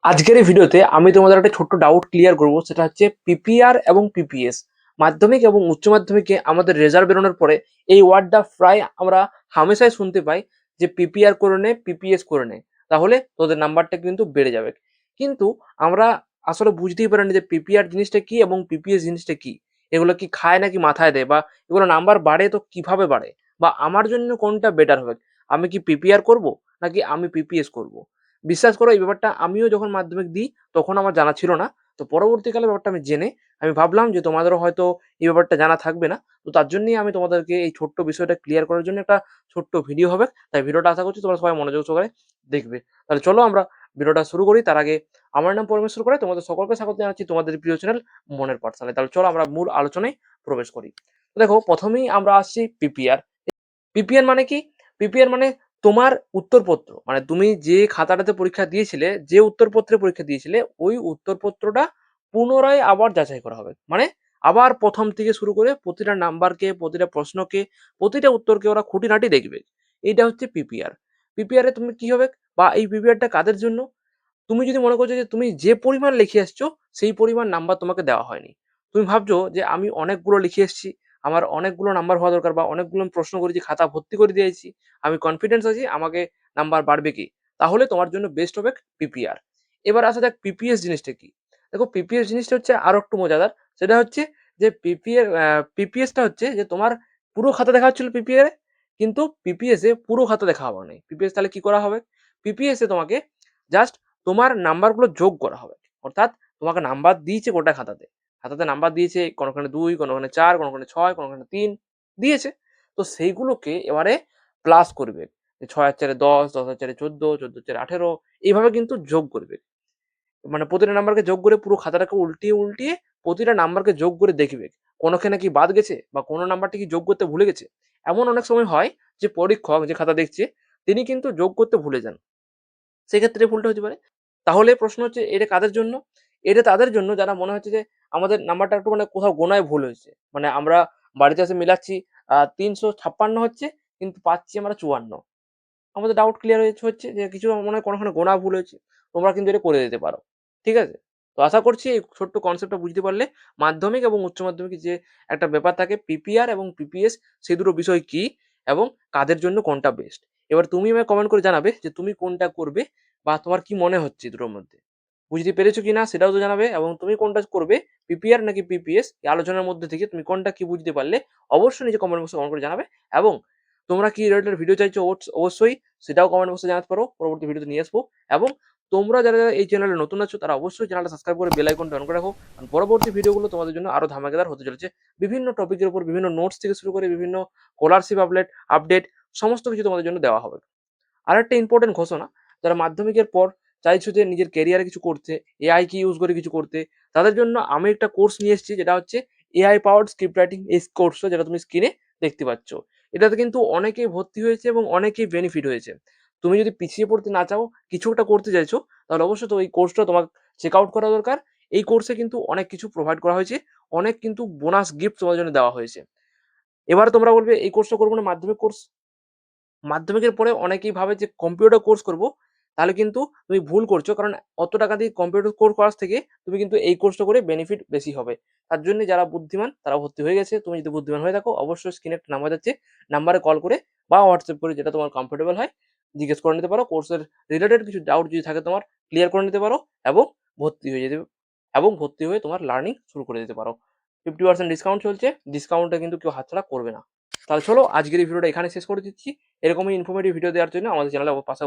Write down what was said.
আজকের এই ভিডিওতে আমি তোমাদের একটা ছোট্ট ডাউট ক্লিয়ার করব, সেটা হচ্ছে পিপিআর এবং পিপিএস। মাধ্যমিক এবং উচ্চ মাধ্যমিকে আমাদের রেজাল্ট বেরোনোর পরে এই ওয়ার্ডটা প্রায় আমরা হামেশাই শুনতে পাই যে পিপিআর করে নে, পিপিএস করে নে, তাহলে তোদের নাম্বারটা কিন্তু বেড়ে যাবে। কিন্তু আমরা আসলে বুঝতেই পারি না যে পিপিআর জিনিসটা কি এবং পিপিএস জিনিসটা কি। এগুলো কি খায় নাকি মাথায় দেয়, বা এগুলো নাম্বার বাড়ে তো কিভাবে বাড়ে, বা আমার জন্য কোনটা বেটার হবে? আমি কি পিপিআর করব নাকি আমি পিপিএস করব? বিশ্বাস করো, এই ব্যাপারটা আমিও যখন মাধ্যমিক দিই তখন আমার জানা ছিল না। তো পরবর্তীকালে ব্যাপারটা আমি জেনে আমি ভাবলাম যে তোমাদেরও হয়তো এই ব্যাপারটা জানা থাকবে না। তো তার জন্যই আমি তোমাদেরকে এই ছোট্ট বিষয়টা ক্লিয়ার করার জন্য একটা ছোট্ট ভিডিও হবে। তাই ভিডিওটা আশা করছি তোমরা সবাই মনোযোগ সহকারে দেখবে। তাহলে চলো আমরা ভিডিওটা শুরু করি। তার আগে আমার নাম পরমেশ্বর করে, তোমাদের সকলকে স্বাগত জানাচ্ছি তোমাদের প্রিয় চ্যানেল মনের পাঠশালায়। তাহলে চলো আমরা মূল আলোচনায় প্রবেশ করি। তো দেখো, প্রথমেই আমরা আসছি পিপিআর। পিপিএন মানে কি? পিপিএন মানে তোমার উত্তরপত্র, মানে তুমি যে খাতাটাতে পরীক্ষা দিয়েছিলে, যে উত্তরপত্রে পরীক্ষা দিয়েছিলে, ওই উত্তরপত্রটা পুনরায় আবার যাচাই করা হবে। মানে আবার প্রথম থেকে শুরু করে প্রতিটা নাম্বারকে, প্রতিটা প্রশ্নকে, প্রতিটা উত্তরকে ওরা খুঁটিনাটি দেখবে। এইটা হচ্ছে পিপিআর। পিপিআর এ তুমি কি হবে, বা এই পিপিআরটা কাদের জন্য? তুমি যদি মনে করছো যে তুমি যে পরিমাণ লিখে এসছো সেই পরিমাণ নাম্বার তোমাকে দেওয়া হয়নি। তুমি ভাবছো যে আমি অনেকগুলো লিখে এসেছি, আমার অনেকগুলো নাম্বার হওয়া দরকার, বা অনেকগুলো আমি প্রশ্ন করেছি, খাতা ভর্তি করে দিয়েছি, আমি কনফিডেন্স আছি আমাকে নাম্বার বাড়বে কি, তাহলে তোমার জন্য বেস্ট হবে পিপিআর। এবার আসা যাক পিপিএস জিনিসটা কি। দেখো, পিপিএস জিনিসটা হচ্ছে আরো একটু মজাদার। সেটা হচ্ছে যে পিপিএসটা হচ্ছে যে তোমার পুরো খাতা দেখা হচ্ছিল পিপিআর এ, কিন্তু পিপিএস এ পুরো খাতা দেখা হবে না। পিপিএস তাহলে কি করা হবে? পিপিএস এ তোমাকে জাস্ট তোমার নাম্বারগুলো যোগ করা হবে। অর্থাৎ তোমাকে নাম্বার দিয়েছে গোটা খাতাতে। খাতাতে নাম্বার দিয়েছে কোনোখানে ২, কোনোখানে ৪, কোনোখানে ৬, কোনোখানে ৩ দিয়েছে। তো সেইগুলোকে এবারে প্লাস করবে। ৬ আর ৪ এ ১০, ১০ আর ৪ এ ১৪, ১৪ আর ৪ এ ১৮, এইভাবে কিন্তু যোগ করবে। মানে প্রতিটা নাম্বারকে যোগ করে পুরো খাতাটাকে উল্টিয়ে প্রতিটা নাম্বারকে যোগ করে দেখবে কোনোখানে কি বাদ গেছে, বা কোনো নাম্বারটি কি যোগ করতে ভুলে গেছে। এমন অনেক সময় হয় যে পরীক্ষক যে খাতা দেখছে তিনি কিন্তু যোগ করতে ভুলে যান। সেক্ষেত্রে ভুলটা হতে পারে। তাহলে প্রশ্ন হচ্ছে এটা কাদের জন্য? এটা তাদের জন্য যারা মনে হচ্ছে যে আমাদের নাম্বারটা একটু মানে কোথাও গোনায় ভুল হয়েছে। মানে আমরা বাড়িতে এসে মিলাচ্ছি ৩৫৬ হচ্ছে, কিন্তু পাচ্ছি আমরা ৫৪। আমাদের ডাউট ক্লিয়ার হচ্ছে যে কিছু মনে হয় কোনোখানে গোনা ভুল হয়েছে। তোমরা কিন্তু এটা করে দিতে পারো। ঠিক আছে? তো আশা করছি এই ছোট্ট কনসেপ্টটা বুঝতে পারলে মাধ্যমিক এবং উচ্চ মাধ্যমিকের যে একটা ব্যাপার থাকে পিপিআর এবং পিপিএস, সেই দুটো বিষয় কি এবং কাদের জন্য কোনটা বেস্ট। এবার তুমি আমায় কমেন্ট করে জানাবে যে তুমি কোনটা করবে, বা তোমার কি মনে হচ্ছে এই দুটোর মধ্যে। বুঝতে পেরেছো কিনা সেটাও তো জানাবে, এবং তুমি কোনটা করবে, পিপিআর নাকি পিপিএস, এই আলোচনার মধ্যে থেকে তুমি কোনটা কি বুঝতে পারলে অবশ্যই নিজে কমেন্ট বক্সে কমেন্ট করে জানাবে। এবং তোমরা কি রিলেটেড ভিডিও চাইছো অবশ্যই সেটাও কমেন্ট বক্সে জানাতে পারো, পরবর্তী ভিডিওতে নিয়ে আসবো। এবং তোমরা যারা এই চ্যানেলে নতুন আছো তারা অবশ্যই চ্যানেলটা সাবস্ক্রাইব করে বেল আইকনটা অন করে রাখো, কারণ পরবর্তী ভিডিওগুলো তোমাদের জন্য আরো ধামাকেদার হতে চলেছে। বিভিন্ন টপিকের উপর বিভিন্ন নোটস থেকে শুরু করে বিভিন্ন স্কলারশিপ আপডেট সমস্ত কিছু তোমাদের জন্য দেওয়া হবে। আরেকটা ইম্পর্টেন্ট ঘোষণা, যারা মাধ্যমিকের পর চাইছো যে নিজের ক্যারিয়ারে কিছু করতে, এআই কে ইউজ করে কিছু করতে, তাদের জন্য আমি একটা কোর্স নিয়ে এসেছি, যেটা হচ্ছে এআই পাওয়ার্ড স্ক্রিপ্ট রাইটিং এই কোর্সটা, যেটা তুমি স্ক্রিনে দেখতে পাচ্ছ। এটাতে কিন্তু অনেকেই ভর্তি হয়েছে এবং অনেকেই বেনিফিট হয়েছে। তুমি যদি পিছিয়ে পড়তে না চাও, কিছু একটা করতে চাইছো, তাহলে অবশ্যই তো এই কোর্সটা তোমার চেক আউট করা দরকার। এই কোর্সে কিন্তু অনেক কিছু প্রোভাইড করা হয়েছে, অনেক কিন্তু বোনাস গিফট তোমার জন্য দেওয়া হয়েছে। এবার তোমরা বলবে এই কোর্সটা করবো না, মাধ্যমিক কোর্স। মাধ্যমিকের পরে অনেকেই ভাবে যে কম্পিউটার কোর্স করব, তাহলে কিন্তু তুমি ভুল করছো। কারণ অত টাকা দিয়ে কম্পিউটার কোর্স করার থেকে তুমি কিন্তু এই কোর্সটা করে বেনিফিট বেশি হবে। তার জন্য যারা বুদ্ধিমান তারা ভর্তি হয়ে গেছে। তুমি যদি বুদ্ধিমান হয়ে থাকো, অবশ্যই স্ক্রিনে একটা নাম্বার যাচ্ছে, নাম্বারে কল করে বা হোয়াটসঅ্যাপ করে, যেটা তোমার কমফোর্টেবল হয়, জিজ্ঞেস করে নিতে পারো। কোর্সের রিলেটেড কিছু ডাউট যদি থাকে তোমার, ক্লিয়ার করে নিতে পারো, এবং ভর্তি হয়ে যেতে ভর্তি হয়ে তোমার লার্নিং শুরু করে দিতে পারো। 50% ডিসকাউন্ট চলছে। ডিসকাউন্টটা কিন্তু কেউ হাতছাড়া করবে না। তাহলে চলো আজকের এই ভিডিওটা এখানে শেষ করে দিচ্ছি। এরকমই ইনফরমেটিভ ভিডিও দেওয়ার জন্য আমাদের চ্যানেলে পাশে